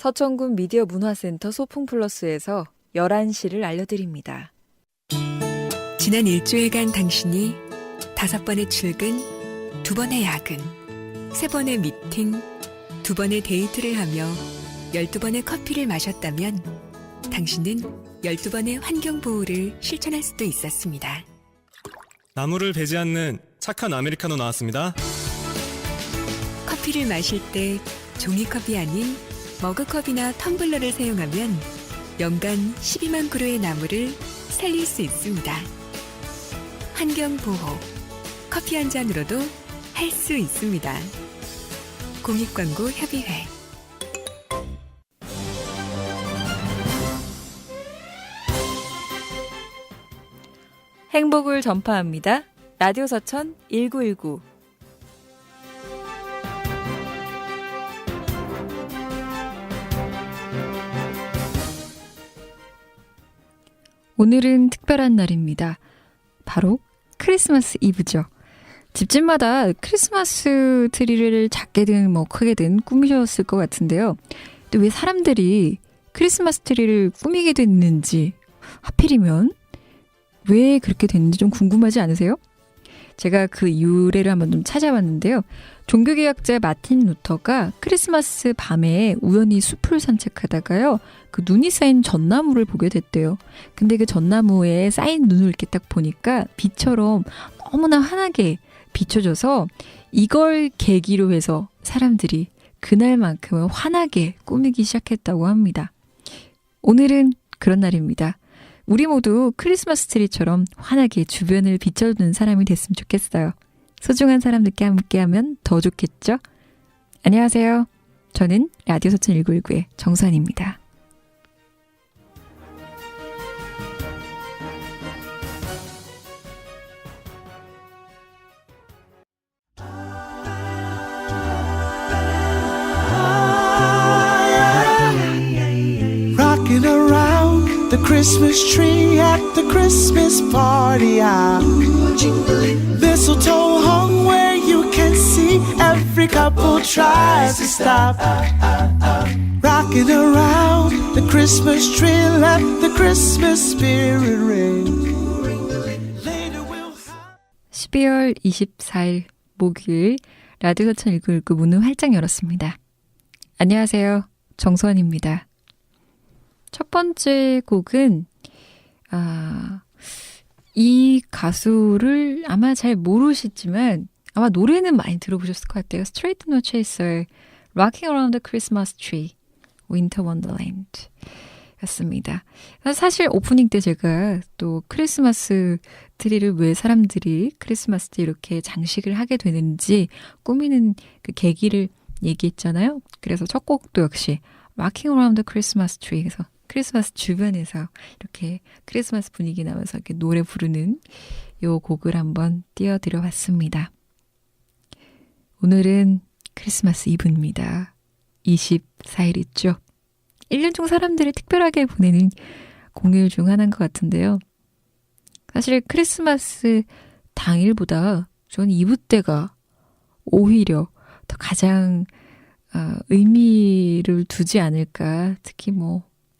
서천군 미디어 문화센터 소풍플러스에서 11시를 알려드립니다. 지난 일주일간 당신이 5번의 출근, 2번의 야근, 3번의 미팅, 2번의 데이트를 하며 12번의 커피를 마셨다면 당신은 12번의 환경보호를 실천할 수도 있었습니다. 나무를 베지 않는 착한 아메리카노 나왔습니다. 커피를 마실 때 종이컵이 아닌 머그컵이나 텀블러를 사용하면 연간 12만 그루의 나무를 살릴 수 있습니다. 환경보호, 커피 한 잔으로도 할 수 있습니다. 공익광고협의회. 행복을 전파합니다. 라디오 서천 1919. 오늘은 특별한 날입니다. 바로 크리스마스 이브죠. 집집마다 크리스마스 트리를 작게든 크게든 꾸미셨을 것 같은데요. 또 왜 사람들이 크리스마스 트리를 꾸미게 됐는지, 하필이면 왜 그렇게 됐는지 좀 궁금하지 않으세요? 제가 그 유래를 한번 좀 찾아봤는데요. 종교개혁자 마틴 루터가 크리스마스 밤에 우연히 숲을 산책하다가요. 그 눈이 쌓인 전나무를 보게 됐대요. 근데 그 전나무에 쌓인 눈을 이렇게 딱 보니까 빛처럼 너무나 환하게 비춰져서 이걸 계기로 해서 사람들이 그날만큼은 환하게 꾸미기 시작했다고 합니다. 오늘은 그런 날입니다. 우리 모두 크리스마스 트리처럼 환하게 주변을 비춰주는 사람이 됐으면 좋겠어요. 소중한 사람들께 함께하면 더 좋겠죠? 안녕하세요. 저는 라디오 서천 1919의 정수환입니다. Rocking around the Christmas tree at the Christmas party. Mistletoe hung where you can see every couple tries to stop. Rocking around the Christmas tree, let the Christmas spirit ring. 12월 24일 목요일 라디오 서천 1919 문을 활짝 열었습니다. 안녕하세요. 정수환입니다. 첫 번째 곡은 이 가수를 아마 잘 모르시지만 아마 노래는 많이 들어보셨을 것 같아요. Straight No Chaser의 Rocking Around the Christmas Tree, Winter Wonderland 였습니다. 사실 오프닝 때 제가 또 크리스마스 트리를 왜 사람들이 크리스마스 때 이렇게 장식을 하게 되는지 꾸미는 그 계기를 얘기했잖아요. 그래서 첫 곡도 역시 Rocking Around the Christmas Tree에서 크리스마스 주변에서 이렇게 크리스마스 분위기 나면서 이렇게 노래 부르는 요 곡을 한번 띄워드려 봤습니다. 오늘은 크리스마스 이브입니다. 24일 있죠. 1년 중 사람들이 특별하게 보내는 공휴일 중 하나인 것 같은데요. 사실 크리스마스 당일보다 저는 이브 때가 오히려 더 가장 의미를 두지 않을까. 특히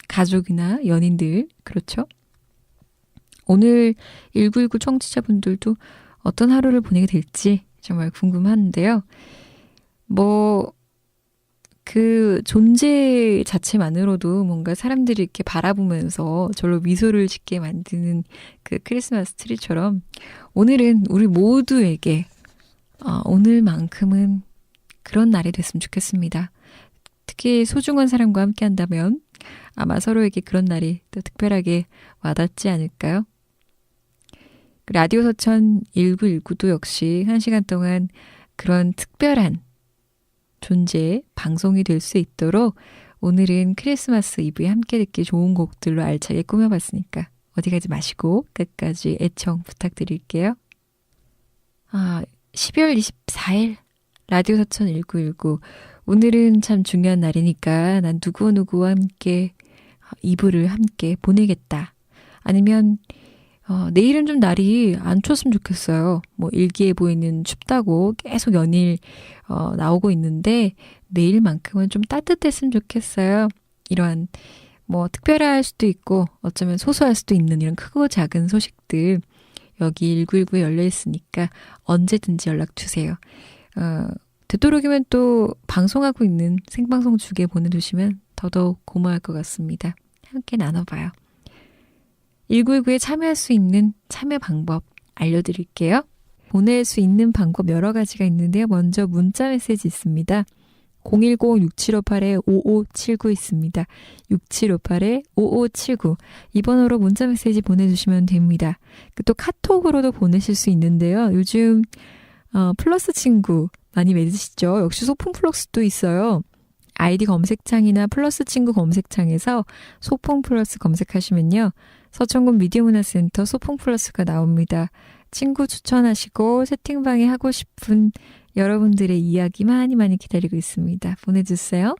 가족이나 연인들, 그렇죠? 오늘 1919 청취자분들도 어떤 하루를 보내게 될지 정말 궁금한데요. 그 존재 자체만으로도 뭔가 사람들이 이렇게 바라보면서 절로 미소를 짓게 만드는 그 크리스마스 트리처럼 오늘은 우리 모두에게 오늘만큼은 그런 날이 됐으면 좋겠습니다. 특히 소중한 사람과 함께 한다면 아마 서로에게 그런 날이 또 특별하게 와닿지 않을까요? 라디오 서천 1919도 역시 1시간 동안 그런 특별한 존재의 방송이 될 수 있도록 오늘은 크리스마스 이브에 함께 듣기 좋은 곡들로 알차게 꾸며봤으니까 어디 가지 마시고 끝까지 애청 부탁드릴게요. 12월 24일 라디오 서천 1919 오늘은 참 중요한 날이니까 난 누구누구와 함께 이브를 함께 보내겠다. 아니면 내일은 좀 날이 안 춥으면 좋겠어요. 뭐 일기예보에는 춥다고 계속 연일 나오고 있는데 내일만큼은 좀 따뜻했으면 좋겠어요. 이러한 뭐 특별할 수도 있고 어쩌면 소소할 수도 있는 이런 크고 작은 소식들 여기 1919에 열려 있으니까 언제든지 연락 주세요. 되도록이면 또 방송하고 있는 생방송 주기에 보내주시면 더더욱 고마울 것 같습니다. 함께 나눠봐요. 1919에 참여할 수 있는 참여 방법 알려드릴게요. 보낼 수 있는 방법 여러 가지가 있는데요. 먼저 문자 메시지 있습니다. 010-6758-5579 있습니다. 6758-5579 이 번호로 문자 메시지 보내주시면 됩니다. 또 카톡으로도 보내실 수 있는데요. 요즘 플러스 친구 많이 맺으시죠? 역시 소풍 플러스도 있어요. 아이디 검색창이나 플러스 친구 검색창에서 소풍 플러스 검색하시면요. 서천군 미디어문화센터 소풍 플러스가 나옵니다. 친구 추천하시고 채팅방에 하고 싶은 여러분들의 이야기 많이 기다리고 있습니다. 보내주세요.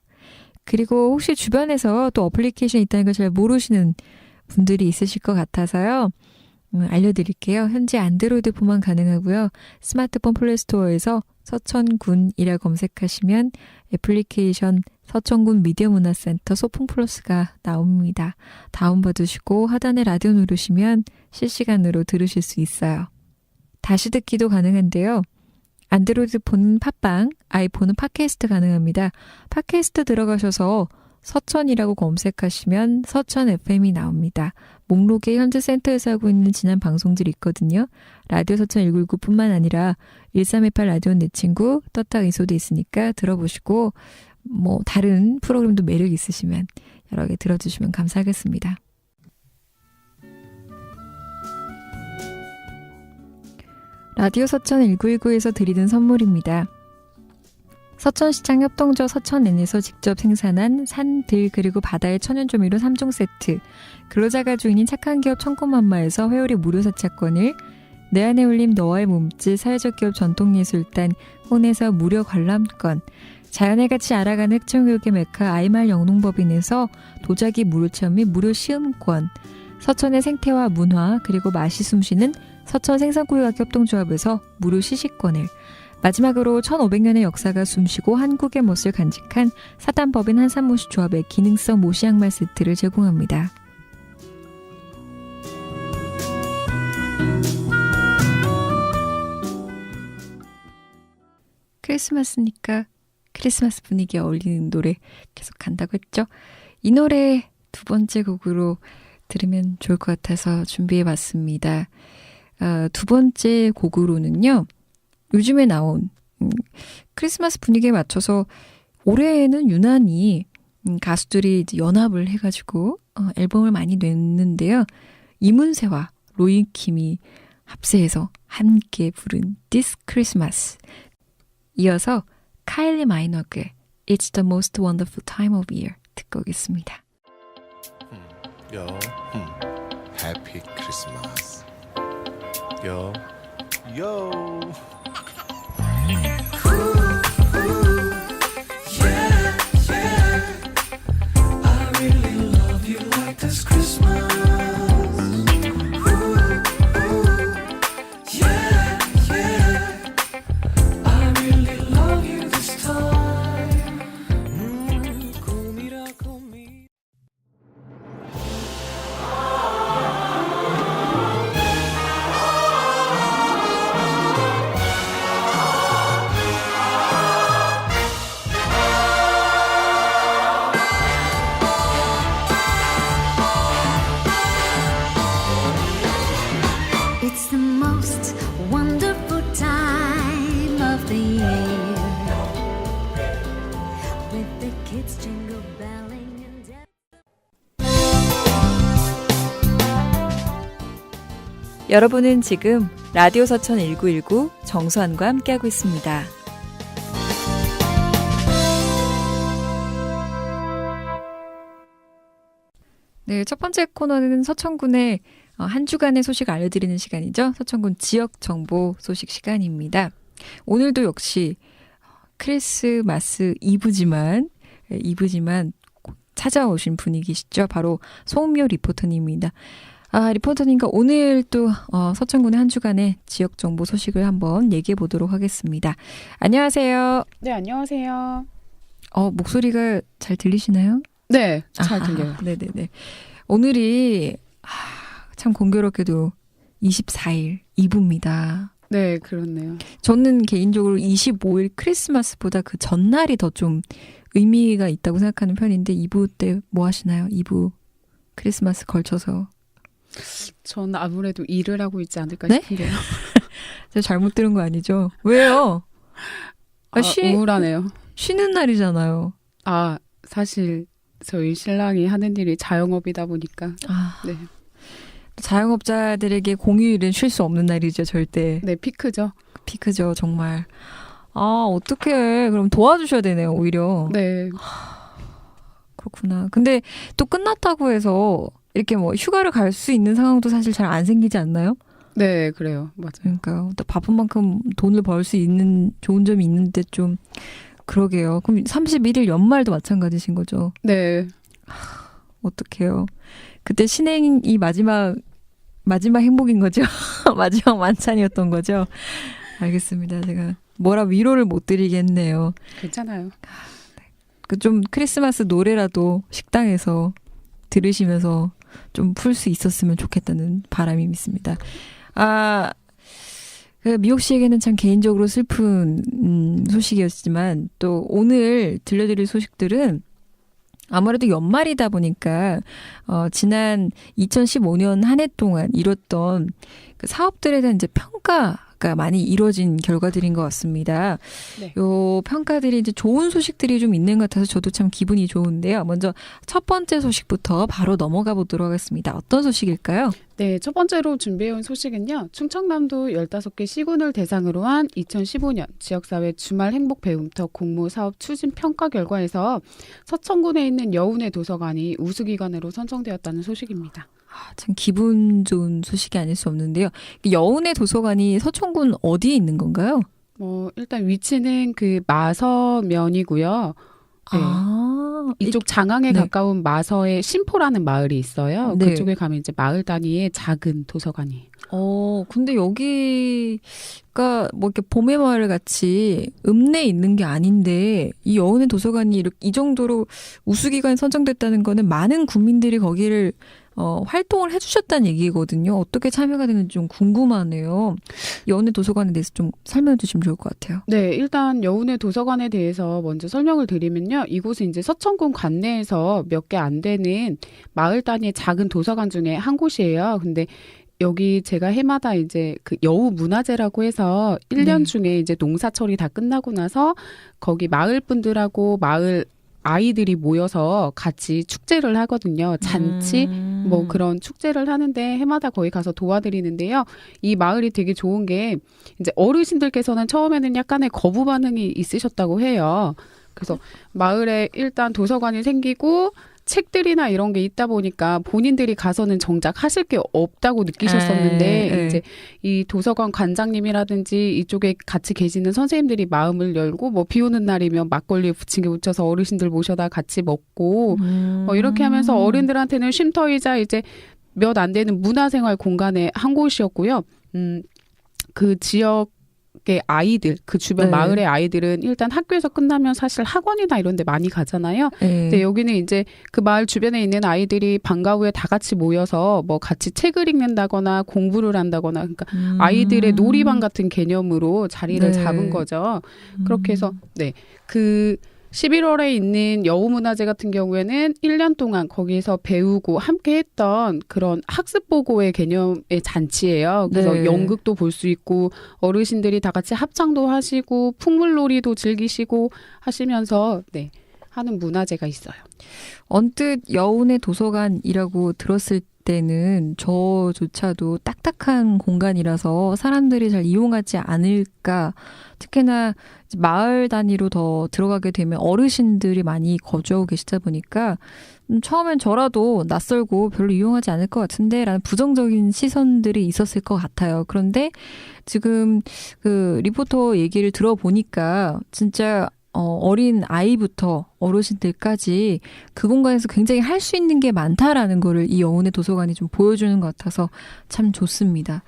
그리고 혹시 주변에서 또 어플리케이션이 있다는 걸 잘 모르시는 분들이 있으실 것 같아서요. 알려드릴게요. 현재 안드로이드 폰만 가능하고요. 스마트폰 플레이스토어에서 서천군이라 검색하시면 애플리케이션 서천군 미디어문화센터 소풍 플러스가 나옵니다. 다운받으시고 하단에 라디오 누르시면 실시간으로 들으실 수 있어요. 다시 듣기도 가능한데요. 안드로이드 폰은 팟빵, 아이폰은 팟캐스트 가능합니다. 팟캐스트 들어가셔서 서천이라고 검색하시면 서천 FM이 나옵니다. 목록에 현재 센터에서 하고 있는 지난 방송들이 있거든요. 라디오 서천 1919뿐만 아니라 1328 라디오 내 친구, 떴다 이소도 있으니까 들어보시고 뭐 다른 프로그램도 매력 있으시면 여러 개 들어주시면 감사하겠습니다. 라디오 서천 1919에서 드리는 선물입니다. 서천시장 협동조 서천N에서 직접 생산한 산, 들, 그리고 바다의 천연조미료 3종 세트, 근로자가 주인인 착한 기업 청코맘마에서 회오리 무료 세차권을, 내 안에 올림 너와의 몸짓 사회적 기업 전통예술단 혼에서 무료 관람권, 자연의 가치 알아가는 흑천교육의 메카 아이말 영농법인에서 도자기 무료 체험 및 무료 시음권, 서천의 생태와 문화 그리고 맛이 숨쉬는 서천 생산구역학 협동조합에서 무료 시식권을, 마지막으로 1500년의 역사가 숨쉬고 한국의 멋을 간직한 사단법인 한산모시조합의 기능성 모시양말 세트를 제공합니다. 크리스마스니까 크리스마스 분위기에 어울리는 노래 계속 간다고 했죠. 이 노래 두 번째 곡으로 들으면 좋을 것 같아서 준비해봤습니다. 두 번째 곡으로는요. 요즘에 나온 크리스마스 분위기에 맞춰서 올해에는 유난히 가수들이 이제 연합을 해가지고 앨범을 많이 냈는데요. 이문세와 로이킴이 합세해서 함께 부른 This Christmas. 이어서 카일리 마이너그의 It's the most wonderful time of year 듣고 오겠습니다. Yo, Happy Christmas. Yo, yo. It's the most wonderful time of the year with the kids jingle belling and 여러분은 지금 라디오 서천 1919 정수환과 함께하고 있습니다. 네, 첫 번째 코너는 서천군의 한 주간의 소식 알려드리는 시간이죠. 서천군 지역 정보 소식 시간입니다. 오늘도 역시 크리스마스 이브지만 찾아오신 분이 계시죠. 바로 송음료 리포터님입니다. 리포터님과 오늘 또 서천군의 한 주간의 지역 정보 소식을 한번 얘기해 보도록 하겠습니다. 안녕하세요. 네, 안녕하세요. 목소리가 잘 들리시나요? 네, 잘 들려요. 네네네. 오늘이 참 공교롭게도 24일 2부입니다. 네, 그렇네요. 저는 개인적으로 25일 크리스마스보다 그 전날이 더 좀 의미가 있다고 생각하는 편인데 2부 때 뭐 하시나요? 2부 크리스마스 걸쳐서. 전 아무래도 일을 하고 있지 않을까 네? 싶은데요. 제가 잘못 들은 거 아니죠? 왜요? 우울하네요. 쉬는 날이잖아요. 사실 저희 신랑이 하는 일이 자영업이다 보니까. 네. 자영업자들에게 공휴일은 쉴 수 없는 날이죠, 절대. 네, 피크죠. 피크죠, 정말. 어떡해. 그럼 도와주셔야 되네요, 오히려. 네. 그렇구나. 근데 또 끝났다고 해서 이렇게 뭐 휴가를 갈 수 있는 상황도 사실 잘 안 생기지 않나요? 네, 그래요. 맞아요. 그러니까요. 또 바쁜 만큼 돈을 벌 수 있는 좋은 점이 있는데 좀 그러게요. 그럼 31일 연말도 마찬가지신 거죠? 네. 어떡해요. 그때 신행이 마지막 행복인 거죠? 마지막 만찬이었던 거죠? 알겠습니다. 제가 뭐라 위로를 못 드리겠네요. 괜찮아요. 좀 크리스마스 노래라도 식당에서 들으시면서 좀 풀 수 있었으면 좋겠다는 바람이 있습니다. 그 미옥 씨에게는 참 개인적으로 슬픈 소식이었지만 또 오늘 들려드릴 소식들은 아무래도 연말이다 보니까 지난 2015년 한 해 동안 이뤘던 그 사업들에 대한 이제 평가가 많이 이루어진 결과들인 것 같습니다. 네. 요 평가들이 이제 좋은 소식들이 좀 있는 것 같아서 저도 참 기분이 좋은데요. 먼저 첫 번째 소식부터 바로 넘어가 보도록 하겠습니다. 어떤 소식일까요? 네, 첫 번째로 준비해온 소식은요. 충청남도 15개 시군을 대상으로 한 2015년 지역사회 주말 행복 배움터 공모 사업 추진 평가 결과에서 서천군에 있는 여운의 도서관이 우수기관으로 선정되었다는 소식입니다. 참 기분 좋은 소식이 아닐 수 없는데요. 여운의 도서관이 서천군 어디에 있는 건가요? 일단 위치는 그 마서면이고요. 네. 이쪽 장항에 네. 가까운 마서의 신포라는 마을이 있어요. 네. 그쪽에 가면 이제 마을 단위의 작은 도서관이에요. 근데 여기가 뭐 이렇게 봄의 마을 같이 읍내에 있는 게 아닌데 이 여운의 도서관이 이 정도로 우수기관에 선정됐다는 거는 많은 국민들이 거기를 활동을 해주셨다는 얘기거든요. 어떻게 참여가 되는지 좀 궁금하네요. 여운의 도서관에 대해서 좀 설명해 주시면 좋을 것 같아요. 네, 일단 여운의 도서관에 대해서 먼저 설명을 드리면요. 이곳은 이제 서천군 관내에서 몇 개 안 되는 마을 단위의 작은 도서관 중에 한 곳이에요. 근데 여기 제가 해마다 이제 그 여우 문화제라고 해서 1년 중에 이제 농사철이 다 끝나고 나서 거기 마을 분들하고 마을 아이들이 모여서 같이 축제를 하거든요. 잔치 뭐 그런 축제를 하는데 해마다 거기 가서 도와드리는데요. 이 마을이 되게 좋은 게 이제 어르신들께서는 처음에는 약간의 거부 반응이 있으셨다고 해요. 그래서 마을에 일단 도서관이 생기고 책들이나 이런 게 있다 보니까 본인들이 가서는 정작 하실 게 없다고 느끼셨었는데 이제 이 도서관 관장님이라든지 이쪽에 같이 계시는 선생님들이 마음을 열고 뭐 비 오는 날이면 막걸리에 부침개 부쳐서 어르신들 모셔다 같이 먹고 이렇게 하면서 어른들한테는 쉼터이자 이제 몇 안 되는 문화생활 공간의 한 곳이었고요. 그 지역 아이들, 그 주변 마을의 아이들은 일단 학교에서 끝나면 사실 학원이나 이런 데 많이 가잖아요. 근데 여기는 이제 그 마을 주변에 있는 아이들이 방과 후에 다 같이 모여서 뭐 같이 책을 읽는다거나 공부를 한다거나 그러니까 아이들의 놀이방 같은 개념으로 자리를 잡은 거죠. 그렇게 해서 그 11월에 있는 여우문화제 같은 경우에는 1년 동안 거기서 배우고 함께 했던 그런 학습보고의 개념의 잔치예요. 그래서 연극도 볼 수 있고 어르신들이 다 같이 합창도 하시고 풍물놀이도 즐기시고 하시면서 하는 문화제가 있어요. 언뜻 여운의 도서관이라고 들었을 때는 저조차도 딱딱한 공간이라서 사람들이 잘 이용하지 않을까. 특히나 마을 단위로 더 들어가게 되면 어르신들이 많이 거주하고 계시다 보니까 처음엔 저라도 낯설고 별로 이용하지 않을 것 같은데 라는 부정적인 시선들이 있었을 것 같아요. 그런데 지금 그 리포터 얘기를 들어보니까 진짜 어린 아이부터 어르신들까지 그 공간에서 굉장히 할 수 있는 게 많다라는 거를 이 여운의 도서관이 좀 보여주는 것 같아서 참 좋습니다.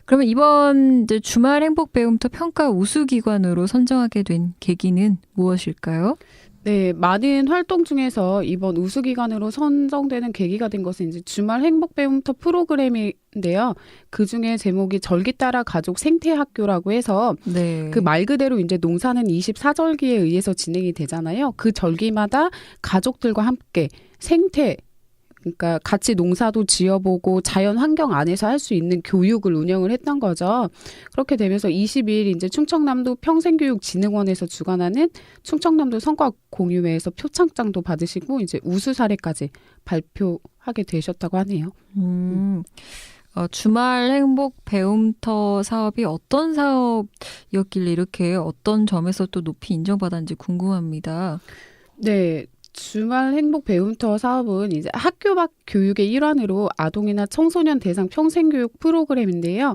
그러면 이번 이제 주말 행복 배움터 평가 우수기관으로 선정하게 된 계기는 무엇일까요? 네, 많은 활동 중에서 이번 우수기관으로 선정되는 계기가 된 것은 이제 주말 행복 배움터 프로그램인데요. 그 중에 제목이 절기 따라 가족 생태학교라고 해서 네. 그 말 그대로 이제 농사는 24절기에 의해서 진행이 되잖아요. 그 절기마다 가족들과 함께 생태, 그러니까 같이 농사도 지어보고 자연 환경 안에서 할 수 있는 교육을 운영을 했던 거죠. 그렇게 되면서 22일 이제 충청남도 평생교육진흥원에서 주관하는 충청남도 성과 공유회에서 표창장도 받으시고 이제 우수 사례까지 발표하게 되셨다고 하네요. 주말 행복 배움터 사업이 어떤 사업이었길래 이렇게 어떤 점에서 또 높이 인정받았는지 궁금합니다. 네. 주말 행복 배움터 사업은 이제 학교 밖 교육의 일환으로 아동이나 청소년 대상 평생교육 프로그램인데요.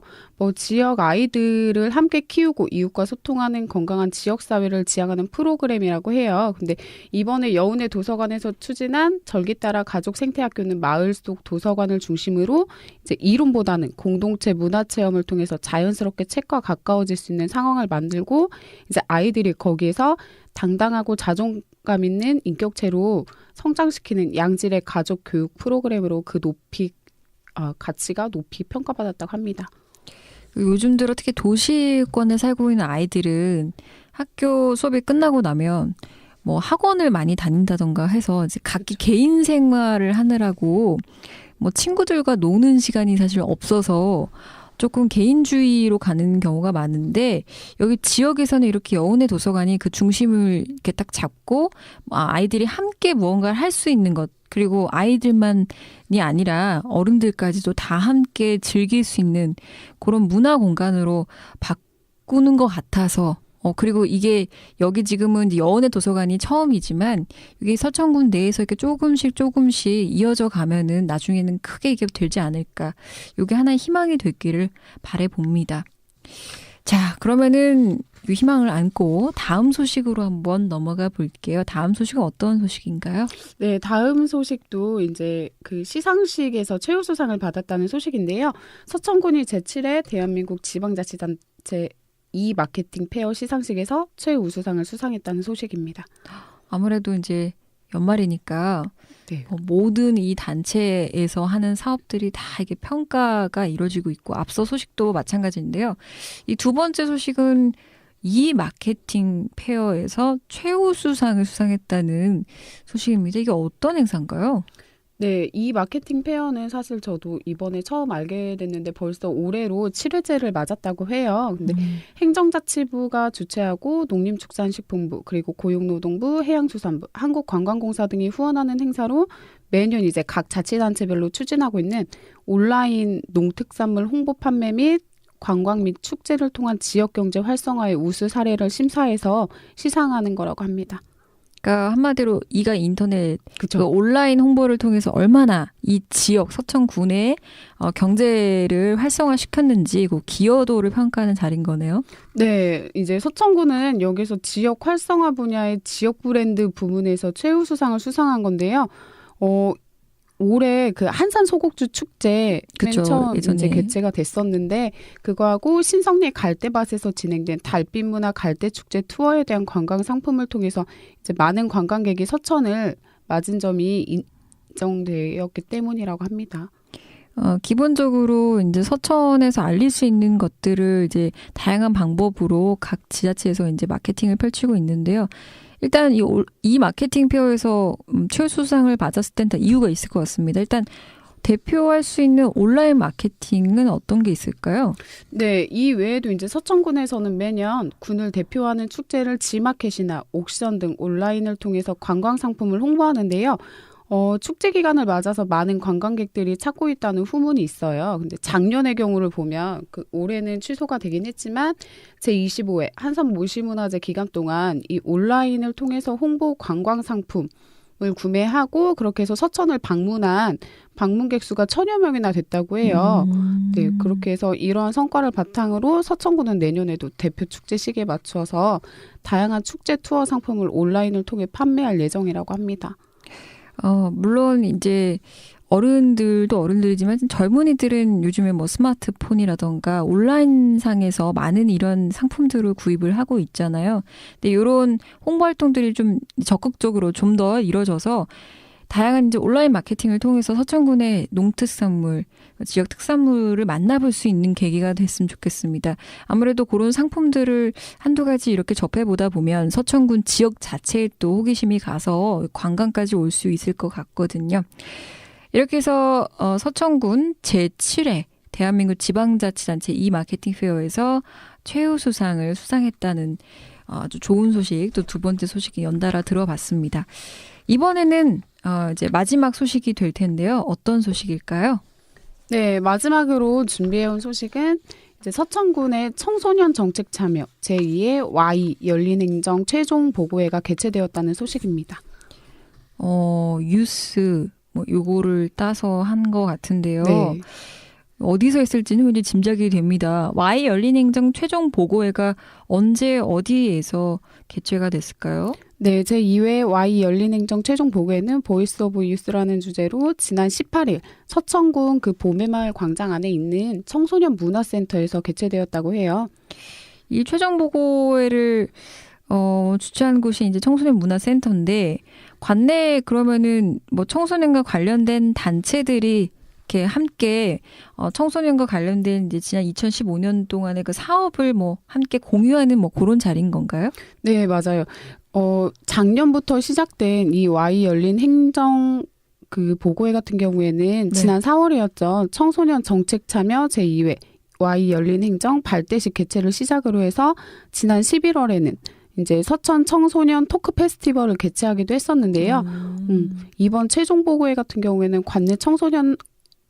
지역 아이들을 함께 키우고 이웃과 소통하는 건강한 지역사회를 지향하는 프로그램이라고 해요. 근데 이번에 여운의 도서관에서 추진한 절기 따라 가족 생태학교는 마을 속 도서관을 중심으로 이제 이론보다는 공동체 문화체험을 통해서 자연스럽게 책과 가까워질 수 있는 상황을 만들고 이제 아이들이 거기에서 당당하고 자존감 있는 인격체로 성장시키는 양질의 가족 교육 프로그램으로 그 가치가 높이 평가받았다고 합니다. 요즘 들어 특히 도시권에 살고 있는 아이들은 학교 수업이 끝나고 나면 뭐 학원을 많이 다닌다던가 해서 이제 각기 개인 생활을 하느라고 뭐 친구들과 노는 시간이 사실 없어서 조금 개인주의로 가는 경우가 많은데 여기 지역에서는 이렇게 여운의 도서관이 그 중심을 이렇게 딱 잡고 아이들이 함께 무언가를 할 수 있는 것 그리고 아이들만이 아니라 어른들까지도 다 함께 즐길 수 있는 그런 문화 공간으로 바꾸는 것 같아서 그리고 이게 여기 지금은 이제 여운의 도서관이 처음이지만 여기 서천군 내에서 이렇게 조금씩 이어져 가면은 나중에는 크게 이게 되지 않을까. 이게 하나의 희망이 됐기를 바라봅니다. 자, 그러면은 이 희망을 안고 다음 소식으로 한번 넘어가 볼게요. 다음 소식은 어떤 소식인가요? 네, 다음 소식도 이제 그 시상식에서 최우수상을 받았다는 소식인데요. 서천군이 제7회 대한민국 지방자치단체 이 마케팅 페어 시상식에서 최우수상을 수상했다는 소식입니다. 아무래도 이제 연말이니까 네. 모든 이 단체에서 하는 사업들이 다 이게 평가가 이루어지고 있고 앞서 소식도 마찬가지인데요. 이 두 번째 소식은 이 마케팅 페어에서 최우수상을 수상했다는 소식입니다. 이게 어떤 행사인가요? 네, 이 마케팅 페어는 사실 저도 이번에 처음 알게 됐는데 벌써 올해로 7회째를 맞았다고 해요. 근데 행정자치부가 주최하고 농림축산식품부 그리고 고용노동부, 해양수산부, 한국관광공사 등이 후원하는 행사로 매년 이제 각 자치단체별로 추진하고 있는 온라인 농특산물 홍보 판매 및 관광 및 축제를 통한 지역경제 활성화의 우수 사례를 심사해서 시상하는 거라고 합니다. 그러니까 한마디로 이가 인터넷 그쵸. 그 온라인 홍보를 통해서 얼마나 이 지역 서천군의 경제를 활성화시켰는지 그 기여도를 평가하는 자리인 거네요. 네, 이제 서천군은 여기서 지역 활성화 분야의 지역 브랜드 부문에서 최우수상을 수상한 건데요. 올해 그 한산 소곡주 축제 맨 그쵸, 처음 예전에. 이제 개최가 됐었는데 그거하고 신성리 갈대밭에서 진행된 달빛 문화 갈대 축제 투어에 대한 관광 상품을 통해서 이제 많은 관광객이 서천을 맞은 점이 인정되었기 때문이라고 합니다. 기본적으로 이제 서천에서 알릴 수 있는 것들을 이제 다양한 방법으로 각 지자체에서 이제 마케팅을 펼치고 있는데요. 일단 이 마케팅 페어에서 최우수상을 받았을 땐 다 이유가 있을 것 같습니다. 일단 대표할 수 있는 온라인 마케팅은 어떤 게 있을까요? 네, 이 외에도 이제 서천군에서는 매년 군을 대표하는 축제를 지마켓이나 옥션 등 온라인을 통해서 관광 상품을 홍보하는데요. 축제 기간을 맞아서 많은 관광객들이 찾고 있다는 후문이 있어요. 근데 작년의 경우를 보면 올해는 취소가 되긴 했지만 제25회 한산 모시문화제 기간 동안 이 온라인을 통해서 홍보 관광 상품 구매하고 그렇게 해서 서천을 방문한 방문객 수가 1,000여 명이나 됐다고 해요. 네, 그렇게 해서 이러한 성과를 바탕으로 서천군은 내년에도 대표 축제 시기에 맞춰서 다양한 축제 투어 상품을 온라인을 통해 판매할 예정이라고 합니다. 물론 이제 어른들도 어른들이지만 젊은이들은 요즘에 뭐 스마트폰이라던가 온라인상에서 많은 이런 상품들을 구입을 하고 있잖아요. 근데 이런 홍보 활동들이 좀 적극적으로 좀 더 이루어져서 다양한 이제 온라인 마케팅을 통해서 서천군의 농특산물, 지역 특산물을 만나볼 수 있는 계기가 됐으면 좋겠습니다. 아무래도 그런 상품들을 한두 가지 이렇게 접해보다 보면 서천군 지역 자체에 또 호기심이 가서 관광까지 올 수 있을 것 같거든요. 이렇게 해서 서천군 제7회 대한민국 지방자치단체 이-마케팅 페어에서 최우수상을 수상했다는 아주 좋은 소식, 또 두 번째 소식이 연달아 들어봤습니다. 이번에는 이제 마지막 소식이 될 텐데요. 어떤 소식일까요? 네, 마지막으로 준비해온 소식은 이제 서천군의 청소년 정책 참여 제2의 Y 열린 행정 최종 보고회가 개최되었다는 소식입니다. 뉴스 뭐 요거를 따서 한 것 같은데요. 네. 어디서 했을지는 왠지 짐작이 됩니다. Y 열린 행정 최종 보고회가 언제 어디에서 개최가 됐을까요? 네, 제2회 Y 열린 행정 최종 보고회는 보이스 오브 유스라는 주제로 지난 18일 서천군 그 봄의마을 광장 안에 있는 청소년 문화센터에서 개최되었다고 해요. 이 최종 보고회를 주최한 곳이 이제 청소년 문화센터인데 관내에 그러면은 뭐 청소년과 관련된 단체들이 이렇게 함께 청소년과 관련된 이제 지난 2015년 동안의 그 사업을 뭐 함께 공유하는 뭐 그런 자리인 건가요? 네, 맞아요. 작년부터 시작된 이 Y 열린 행정 그 보고회 같은 경우에는 지난 4월이었죠. 청소년 정책 참여 제2회 Y 열린 행정 발대식 개최를 시작으로 해서 지난 11월에는 이제 서천 청소년 토크 페스티벌을 개최하기도 했었는데요. 이번 최종 보고회 같은 경우에는 관내 청소년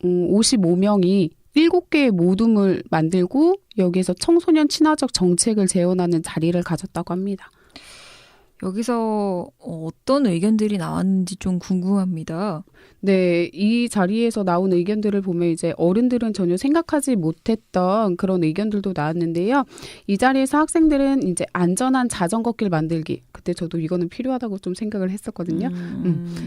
55명이 7개의 모둠을 만들고 여기에서 청소년 친화적 정책을 재현하는 자리를 가졌다고 합니다. 여기서 어떤 의견들이 나왔는지 좀 궁금합니다. 네, 이 자리에서 나온 의견들을 보면 이제 어른들은 전혀 생각하지 못했던 그런 의견들도 나왔는데요. 이 자리에서 학생들은 이제 안전한 자전거길 만들기. 그때 저도 이거는 필요하다고 좀 생각을 했었거든요.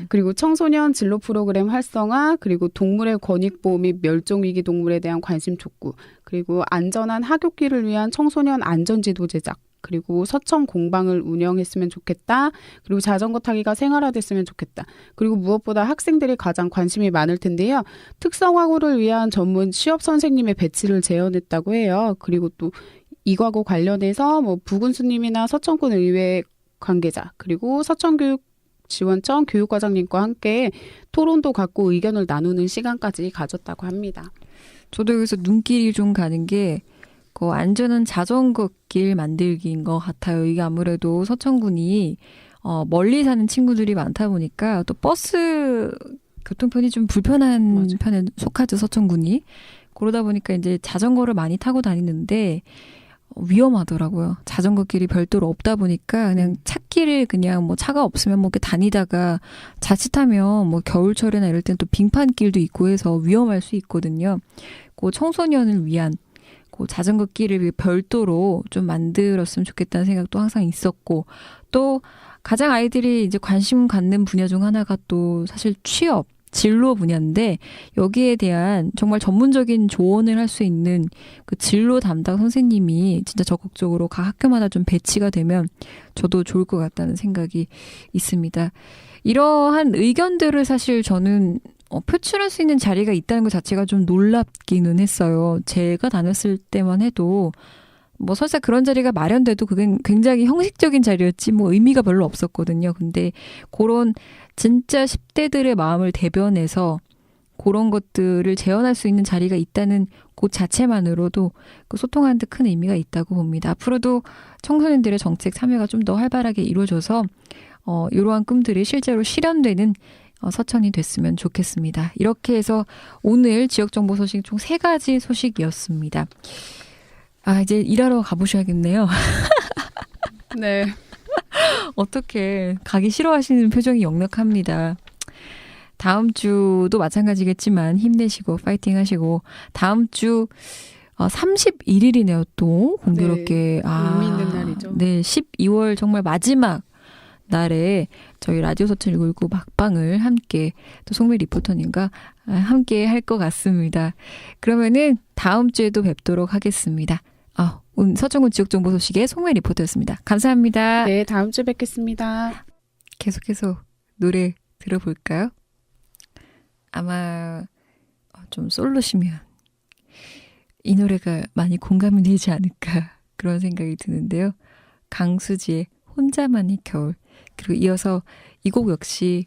그리고 청소년 진로 프로그램 활성화, 그리고 동물의 권익보호 및 멸종위기 동물에 대한 관심 촉구, 그리고 안전한 하굣길을 위한 청소년 안전지도 제작, 그리고 서천 공방을 운영했으면 좋겠다. 그리고 자전거 타기가 생활화됐으면 좋겠다. 그리고 무엇보다 학생들이 가장 관심이 많을 텐데요. 특성화고를 위한 전문 취업 선생님의 배치를 제언했다고 해요. 그리고 또 이과고 관련해서 뭐 부군수님이나 서천군 의회 관계자, 그리고 서천교육 지원청 교육과장님과 함께 토론도 갖고 의견을 나누는 시간까지 가졌다고 합니다. 저도 여기서 눈길이 좀 가는 게 그 안전한 자전거 길 만들기인 것 같아요. 이게 아무래도 서천군이 멀리 사는 친구들이 많다 보니까 또 버스 교통편이 좀 불편한 맞아. 편에 속하죠, 서천군이. 그러다 보니까 이제 자전거를 많이 타고 다니는데 위험하더라고요. 자전거 길이 별도로 없다 보니까 그냥 찻길을 그냥 뭐 차가 없으면 뭐 이렇게 다니다가 자칫하면 뭐 겨울철이나 이럴 땐 또 빙판길도 있고 해서 위험할 수 있거든요. 그 청소년을 위한 그 자전거 길을 별도로 좀 만들었으면 좋겠다는 생각도 항상 있었고, 또 가장 아이들이 이제 관심 갖는 분야 중 하나가 또 사실 취업, 진로 분야인데 여기에 대한 정말 전문적인 조언을 할 수 있는 그 진로 담당 선생님이 진짜 적극적으로 각 학교마다 좀 배치가 되면 저도 좋을 것 같다는 생각이 있습니다. 이러한 의견들을 사실 저는 표출할 수 있는 자리가 있다는 것 자체가 좀 놀랍기는 했어요. 제가 다녔을 때만 해도 뭐 설사 그런 자리가 마련돼도 그게 굉장히 형식적인 자리였지 뭐 의미가 별로 없었거든요. 근데 그런 진짜 10대들의 마음을 대변해서 그런 것들을 재현할 수 있는 자리가 있다는 그 자체만으로도 그 소통하는 데 큰 의미가 있다고 봅니다. 앞으로도 청소년들의 정책 참여가 좀 더 활발하게 이루어져서 이러한 꿈들이 실제로 실현되는 서천이 됐으면 좋겠습니다. 이렇게 해서 오늘 지역정보 소식 총 3가지 소식이었습니다. 이제 일하러 가보셔야겠네요. 네. 어떻게 가기 싫어하시는 표정이 역력합니다. 다음 주도 마찬가지겠지만 힘내시고 파이팅 하시고 다음 주 31일이네요. 또 공교롭게 의미 있는 날이죠. 네, 12월 정말 마지막 날에 저희 라디오 서천 1919 막방을 함께 또 송미 리포터님과 함께 할 것 같습니다. 그러면은 다음 주에도 뵙도록 하겠습니다. 오늘 서천군 지역정보 소식의 송미 리포터였습니다. 감사합니다. 네, 다음 주에 뵙겠습니다. 계속해서 노래 들어볼까요? 아마 좀 솔로시면 이 노래가 많이 공감이 되지 않을까 그런 생각이 드는데요. 강수지의 혼자만의 겨울, 그리고 이어서 이 곡 역시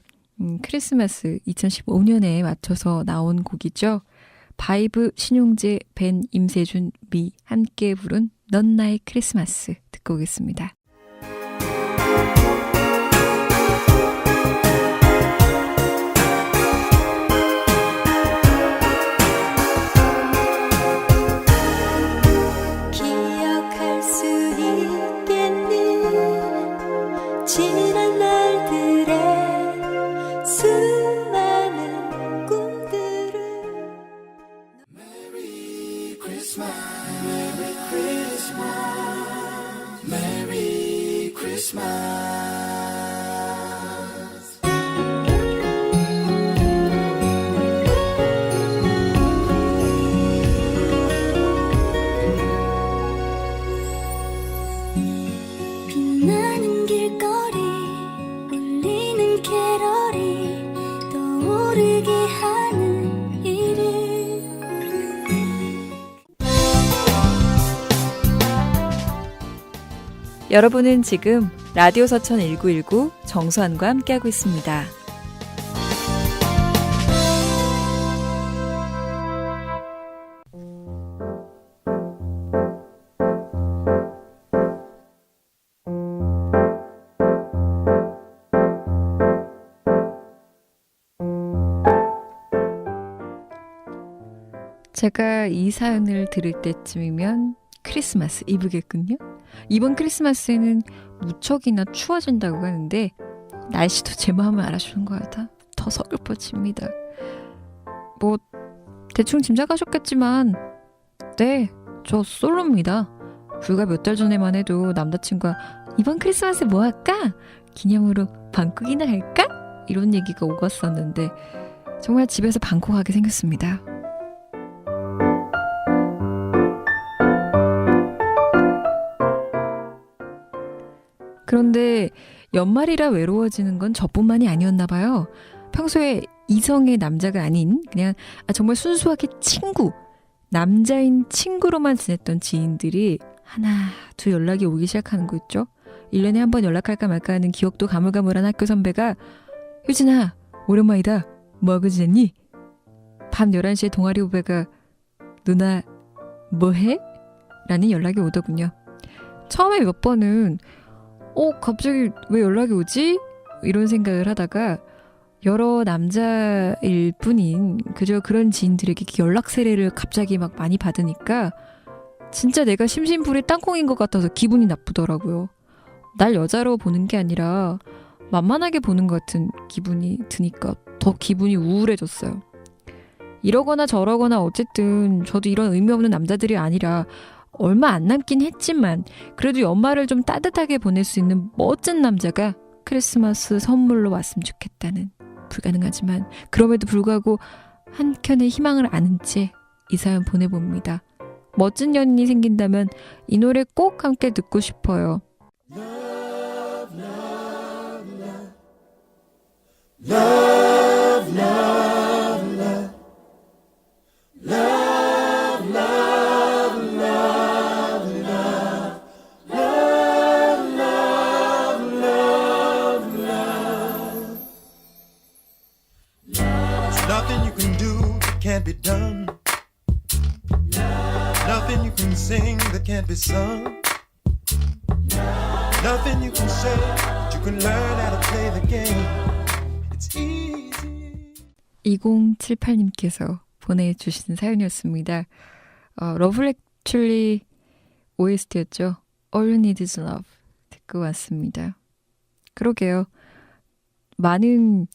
크리스마스 2015년에 맞춰서 나온 곡이죠. 바이브, 신용재, 벤, 임세준, 미 함께 부른 넌 나의 크리스마스 듣고 오겠습니다. 기억할 수 있겠니 지난 날들의 수많은 꿈들을 Merry Christmas, Merry Christmas, Merry Christmas. 빛나는 길거리 울리는 캐럴이 떠오르게 하는 일을 여러분은 지금 라디오 서천 1919 정수환과 함께하고 있습니다. 제가 이 사연을 들을 때쯤이면 크리스마스 이브겠군요. 이번 크리스마스에는 무척이나 추워진다고 하는데 날씨도 제 마음을 알아주는 것 같아 더 서글퍼집니다. 뭐 대충 짐작하셨겠지만 네, 저 솔로입니다. 불과 몇 달 전에만 해도 남자친구가 이번 크리스마스에 뭐 할까? 기념으로 방콕이나 할까? 이런 얘기가 오갔었는데 정말 집에서 방콕하게 생겼습니다. 그런데 연말이라 외로워지는 건 저뿐만이 아니었나 봐요. 평소에 이성의 남자가 아닌 그냥 정말 순수하게 친구, 남자인 친구로만 지냈던 지인들이 하나, 둘 연락이 오기 시작하는 거 있죠. 1년에 한 번 연락할까 말까 하는 기억도 가물가물한 학교 선배가 효진아, 오랜만이다. 뭐하고 지냈니? 밤 11시에 동아리 후배가 누나 뭐해? 라는 연락이 오더군요. 처음에 몇 번은 갑자기 왜 연락이 오지? 이런 생각을 하다가 여러 남자일 뿐인 그저 그런 지인들에게 연락 세례를 갑자기 막 많이 받으니까 진짜 내가 심심풀이 땅콩인 것 같아서 기분이 나쁘더라고요. 날 여자로 보는 게 아니라 만만하게 보는 것 같은 기분이 드니까 더 기분이 우울해졌어요. 이러거나 저러거나 어쨌든 저도 이런 의미 없는 남자들이 아니라 얼마 안 남긴 했지만 그래도 연말을 좀 따뜻하게 보낼 수 있는 멋진 남자가 크리스마스 선물로 왔으면 좋겠다는, 불가능하지만 그럼에도 불구하고 한켠에 희망을 아는 채 이 사연 보내봅니다. 멋진 연인이 생긴다면 이 노래 꼭 함께 듣고 싶어요. Nothing you can do that can't be done. Nothing you can sing that can't be sung. Nothing you can say that you can learn how to play the game. It's easy. 2078님께서 보내주신 사연이었습니다. 러브 액츄얼리 OST였죠. All You Need Is Love 듣고 왔습니다. 그러게요. 많은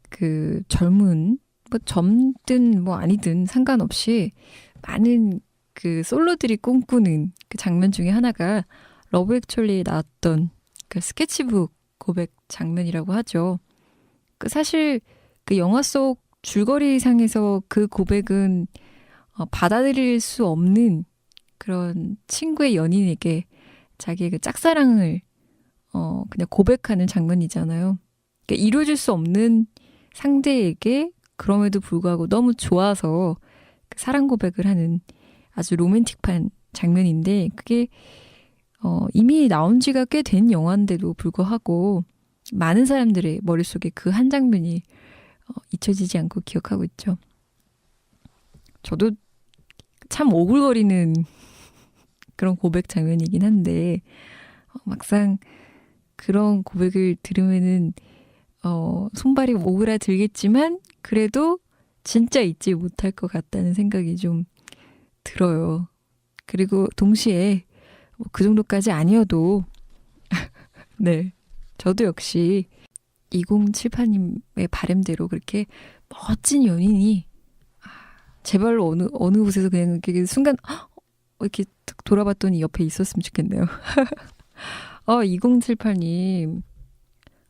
그 젊은 뭐 젊든 뭐 아니든 상관없이 많은 그 솔로들이 꿈꾸는 그 장면 중에 하나가 러브 액츄얼리에 나왔던 그 스케치북 고백 장면이라고 하죠. 그 사실 그 영화 속 줄거리상에서 그 고백은 받아들일 수 없는 그런 친구의 연인에게 자기의 그 짝사랑을 그냥 고백하는 장면이잖아요. 그러니까 이루어질 수 없는 상대에게 그럼에도 불구하고 너무 좋아서 그 사랑 고백을 하는 아주 로맨틱한 장면인데 그게 이미 나온 지가 꽤 된 영화인데도 불구하고 많은 사람들의 머릿속에 그 한 장면이 잊혀지지 않고 기억하고 있죠. 저도 참 오글거리는 그런 고백 장면이긴 한데 막상 그런 고백을 들으면은 손발이 오그라들겠지만 그래도 진짜 잊지 못할 것 같다는 생각이 좀 들어요. 그리고 동시에 그 정도까지 아니어도 네, 저도 역시 2078님의 바람대로 그렇게 멋진 연인이 제발 어느 곳에서 그냥 이렇게 순간 이렇게 딱 돌아봤더니 옆에 있었으면 좋겠네요. 2078님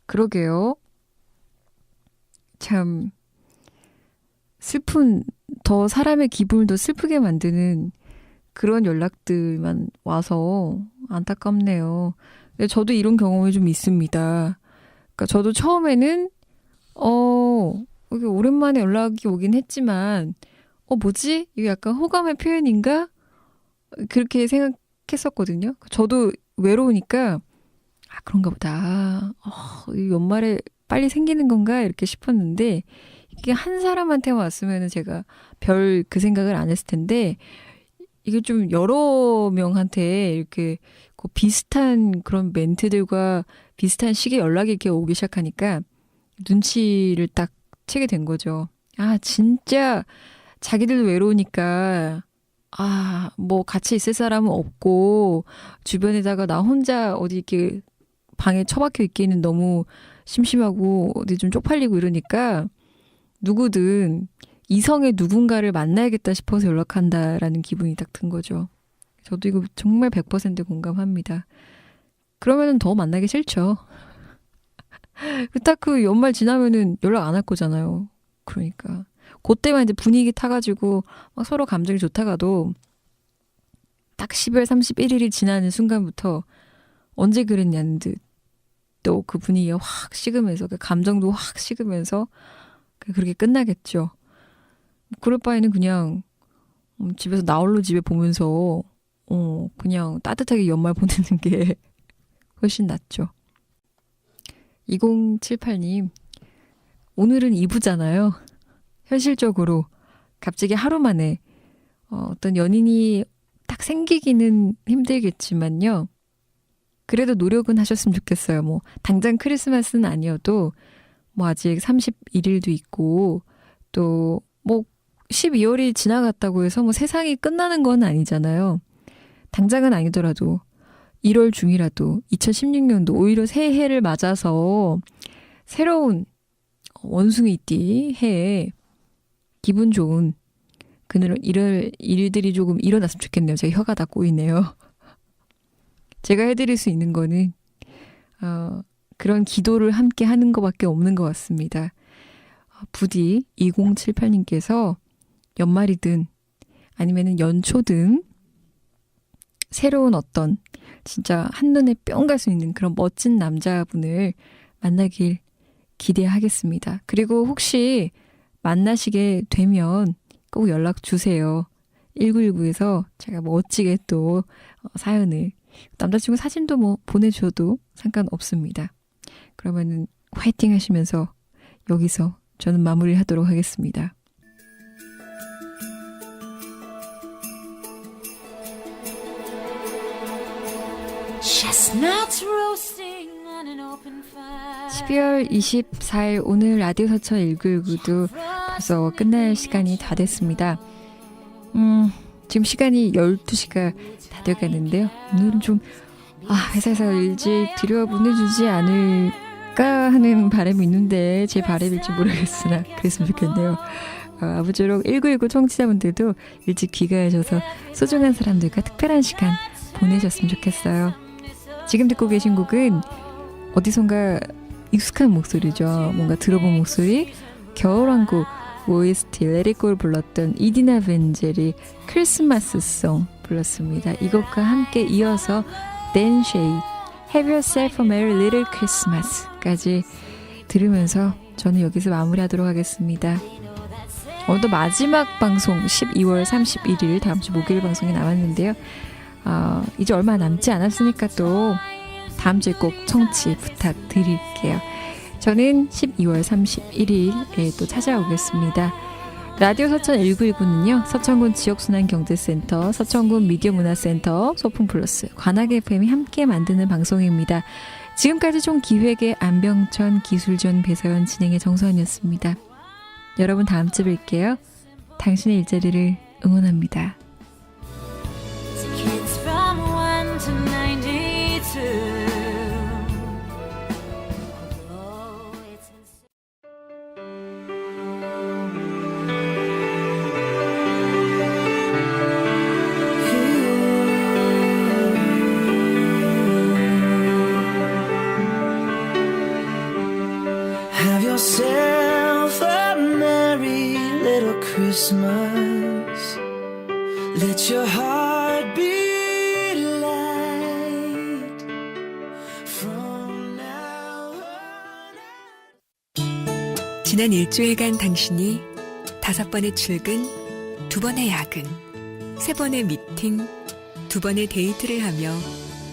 그러게요. 참 슬픈 더 사람의 기분을 더 슬프게 만드는 그런 연락들만 와서 안타깝네요. 근데 저도 이런 경험이 좀 있습니다. 그러니까 저도 처음에는 이게 오랜만에 연락이 오긴 했지만 뭐지? 이게 약간 호감의 표현인가? 그렇게 생각했었거든요. 저도 외로우니까 그런가 보다. 이 연말에 빨리 생기는 건가? 이렇게 싶었는데 이게 한 사람한테 왔으면 제가 별 그 생각을 안 했을 텐데 이게 좀 여러 명한테 이렇게 비슷한 그런 멘트들과 비슷한 시기에 연락이 이렇게 오기 시작하니까 눈치를 딱 채게 된 거죠. 진짜 자기들도 외로우니까 뭐 같이 있을 사람은 없고 주변에다가 나 혼자 어디 이렇게 방에 처박혀 있기는 너무 심심하고 어디 좀 쪽팔리고 이러니까 누구든 이성의 누군가를 만나야겠다 싶어서 연락한다라는 기분이 딱 든 거죠. 저도 이거 정말 100% 공감합니다. 그러면은 더 만나기 싫죠. 딱 그 연말 지나면은 연락 안 할 거잖아요. 그러니까 그때만 이제 분위기 타가지고 막 서로 감정이 좋다가도 딱 12월 31일이 지나는 순간부터 언제 그랬냐는 듯 또 그 분위기가 확 식으면서 그 감정도 확 식으면서 그렇게 끝나겠죠. 그럴 바에는 그냥 집에서 나홀로 집에 보면서 그냥 따뜻하게 연말 보내는 게 훨씬 낫죠. 2078님 오늘은 2부잖아요. 현실적으로 갑자기 하루 만에 어떤 연인이 딱 생기기는 힘들겠지만요. 그래도 노력은 하셨으면 좋겠어요. 뭐 당장 크리스마스는 아니어도 뭐 아직 31일도 있고 또 뭐 12월이 지나갔다고 해서 뭐 세상이 끝나는 건 아니잖아요. 당장은 아니더라도 1월 중이라도 2016년도 오히려 새해를 맞아서 새로운 원숭이띠 해에 기분 좋은 그늘 이럴 일들이 조금 일어났으면 좋겠네요. 제가 혀가 다 꼬이네요. 제가 해드릴 수 있는 거는 그런 기도를 함께 하는 것밖에 없는 것 같습니다. 부디 2078님께서 연말이든 아니면 연초든 새로운 어떤 진짜 한눈에 뿅 갈 수 있는 그런 멋진 남자분을 만나길 기대하겠습니다. 그리고 혹시 만나시게 되면 꼭 연락 주세요. 1919에서 제가 멋지게 또 사연을 남자친구 사진도 뭐 보내줘도 상관없습니다. 그러면은 화이팅 하시면서 여기서 저는 마무리하도록 하겠습니다. Chestnuts roasting on an open fire. 12월 24일 오늘 라디오 서천 1919도 벌써 끝날 시간이 다 됐습니다. 지금 시간이 12시가 다 돼가는데요. 오늘은 좀 회사에서 일찍 들여 보내주지 않을까 하는 바람이 있는데 제 바람일지 모르겠으나 그랬으면 좋겠네요. 아무쪼록 1919 청취자분들도 일찍 귀가하셔서 소중한 사람들과 특별한 시간 보내셨으면 좋겠어요. 지금 듣고 계신 곡은 어디선가 익숙한 목소리죠. 뭔가 들어본 목소리. 겨울왕국 OST Let It Go를 불렀던 이디나 벤젤이 크리스마스 송 불렀습니다. 이것과 함께 이어서 Dan Shay Have Yourself a Merry Little Christmas까지 들으면서 저는 여기서 마무리하도록 하겠습니다. 오늘도 마지막 방송 12월 31일 다음 주 목요일 방송이 남았는데요. 이제 얼마 남지 않았으니까 또 다음 주에 꼭 청취 부탁드릴게요. 저는 12월 31일에 또 찾아오겠습니다. 라디오 서천 1919는요. 서천군 지역순환경제센터, 서천군 미디어문화센터, 소풍플러스, 관악 FM이 함께 만드는 방송입니다. 지금까지 총 기획의 안병천, 기술전, 배서연, 진행의 정선이었습니다. 여러분 다음 주에 뵐게요. 당신의 일자리를 응원합니다. Kids from 1 to 92. Have yourself a merry little Christmas. Let your heart be light from now on. 지난 일주일간 당신이 5번의 출근, 2번의 야근, 3번의 미팅, 2번의 데이트를 하며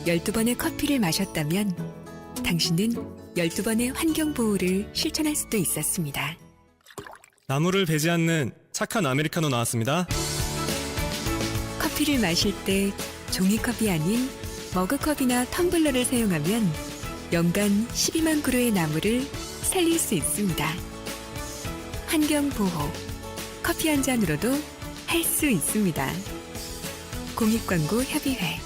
12번의 커피를 마셨다면 당신은 12번의 환경보호를 실천할 수도 있었습니다. 나무를 베지 않는 착한 아메리카노 나왔습니다. 커피를 마실 때 종이컵이 아닌 머그컵이나 텀블러를 사용하면 연간 12만 그루의 나무를 살릴 수 있습니다. 환경보호, 커피 한 잔으로도 할 수 있습니다. 공익광고 협의회